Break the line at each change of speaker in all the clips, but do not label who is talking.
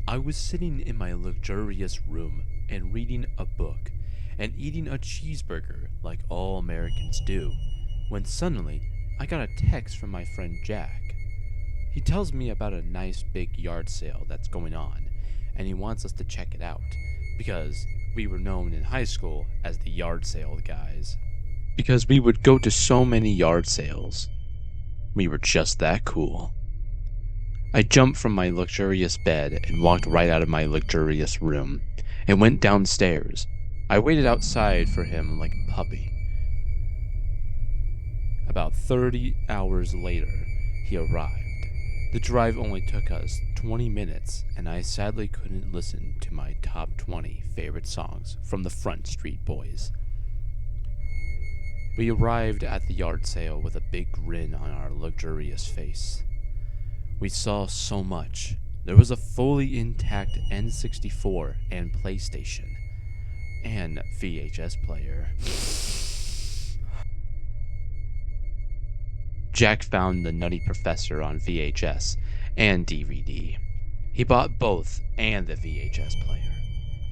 I was sitting in my luxurious room and reading a book and eating a cheeseburger like all Americans do, when suddenly I got a text from my friend Jack. He tells me about a nice big yard sale that's going on, and he wants us to check it out, because we were known in high school as the yard sale guys. Because we would go to so many yard sales. We were just that cool. I jumped from my luxurious bed and walked right out of my luxurious room and went downstairs. I waited outside for him like a puppy. About 30 hours later, he arrived. The drive only took us 20 minutes, and I sadly couldn't listen to my top 20 favorite songs from the Front Street Boys. We arrived at the yard sale with a big grin on our luxurious face. We saw so much. There was a fully intact N64 and PlayStation, and VHS player. Jack found The Nutty Professor on VHS and DVD. He bought both and the VHS player.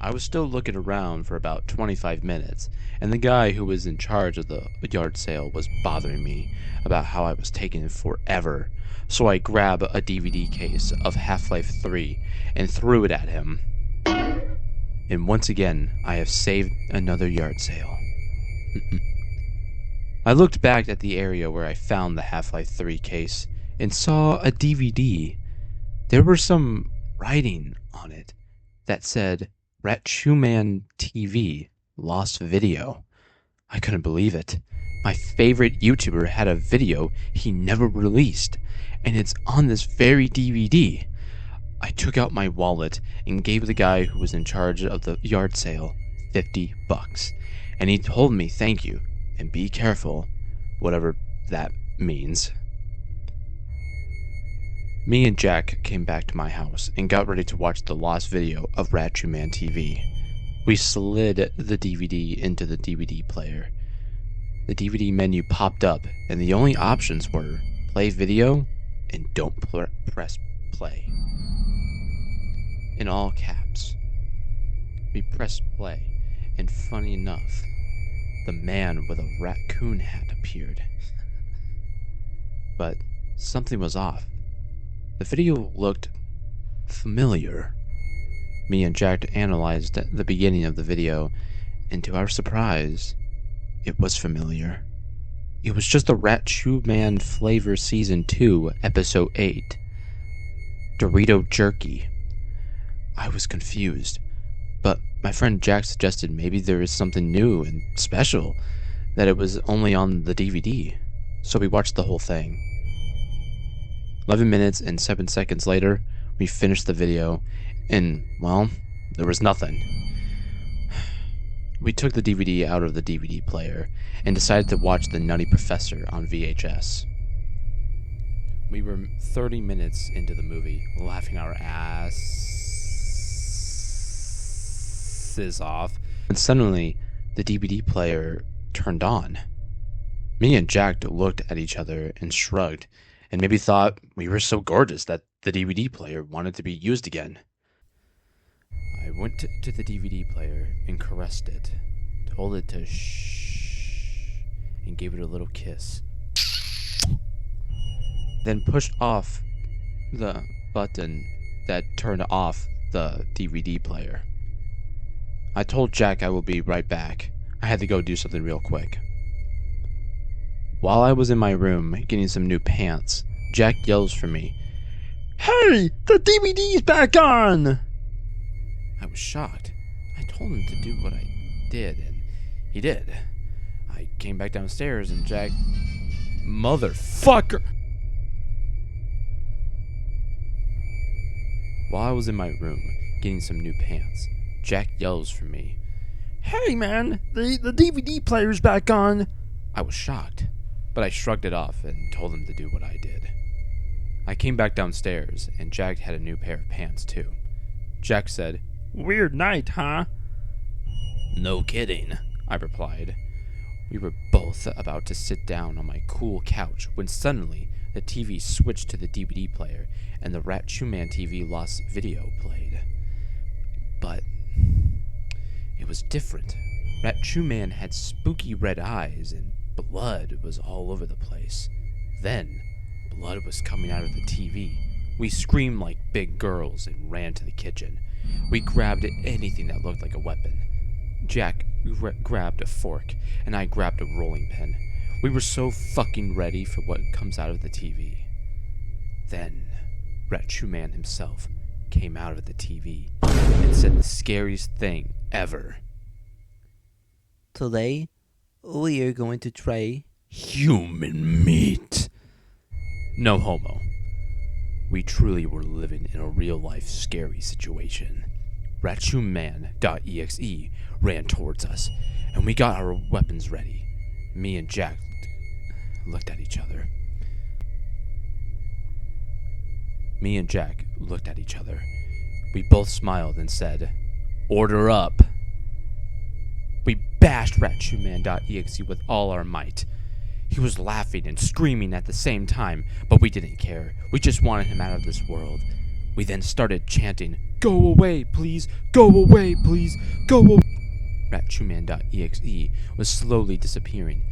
I was still looking around for about 25 minutes, and the guy who was in charge of the yard sale was bothering me about how I was taking forever. So I grabbed a DVD case of Half-Life 3 and threw it at him. And once again, I have saved another yard sale. I looked back at the area where I found the Half-Life 3 case and saw a DVD. There were some writing on it that said, RachoonMan TV, lost video. I couldn't believe it. My favorite YouTuber had a video he never released, and it's on this very DVD. I took out my wallet and gave the guy who was in charge of the yard sale $50, and he told me thank you and be careful, whatever that means. Me and Jack came back to my house and got ready to watch the lost video of RachoonMan TV. We slid the DVD into the DVD player. The DVD menu popped up, and the only options were play video and don't press play. In all caps. We pressed play, and funny enough, the man with a raccoon hat appeared. But something was off. The video looked familiar. Me and Jack analyzed the beginning of the video, and to our surprise, it was familiar. It was just the RachoonMan Flavor Season 2, Episode 8. Dorito Jerky. I was confused, but my friend Jack suggested maybe there is something new and special, that it was only on the DVD, so we watched the whole thing. 11 minutes and 7 seconds later, we finished the video, and, well, there was nothing. We took the DVD out of the DVD player and decided to watch The Nutty Professor on VHS. We were 30 minutes into the movie, laughing our asses off, and suddenly the DVD player turned on. Me and Jack looked at each other and shrugged, and maybe thought we were so gorgeous that the DVD player wanted to be used again. I went to the DVD player and caressed it, told it to shh, and gave it a little kiss. Then pushed off the button that turned off the DVD player. I told Jack I would be right back. I had to go do something real quick. While I was in my room getting some new pants, Jack yells for me, "Hey, the DVD's back on!" I was shocked. I told him to do what I did, and he did. I came back downstairs and Jack... Motherfucker! While I was in my room getting some new pants, Jack yells for me, "Hey man, the DVD player's back on!" I was shocked, but I shrugged it off and told him to do what I did. I came back downstairs, and Jack had a new pair of pants too. Jack said, "Weird night, huh?" "No kidding," I replied. We were both about to sit down on my cool couch when suddenly the TV switched to the DVD player and the RachoonMan TV Lost video played. But it was different. RachoonMan had spooky red eyes and blood was all over the place. Then, blood was coming out of the TV. We screamed like big girls and ran to the kitchen. We grabbed anything that looked like a weapon. Jack grabbed a fork, and I grabbed a rolling pin. We were so fucking ready for what comes out of the TV. Then, RachoonMan himself came out of the TV and said the scariest thing ever.
Today, we are going to try
Human meat. No homo. We truly were living in a real-life scary situation. RachoonMan.exe ran towards us, and we got our weapons ready. Me and Jack looked at each other. We both smiled and said, "Order up." We bashed RachoonMan.exe with all our might. He was laughing and screaming at the same time, but we didn't care. We just wanted him out of this world. We then started chanting, "Go away, please! Go away, please! Go away!" RachoonMan.exe was slowly disappearing.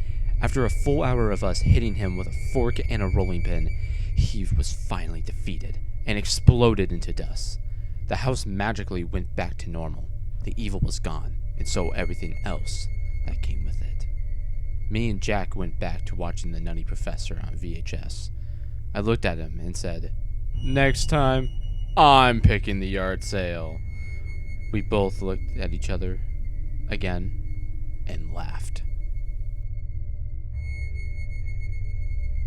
After a full hour of us hitting him with a fork and a rolling pin, he was finally defeated and exploded into dust. The house magically went back to normal. The evil was gone, and so everything else that came with it. Me and Jack went back to watching The Nutty Professor on VHS. I looked at him and said, "Next time, I'm picking the yard sale." We both looked at each other again and laughed.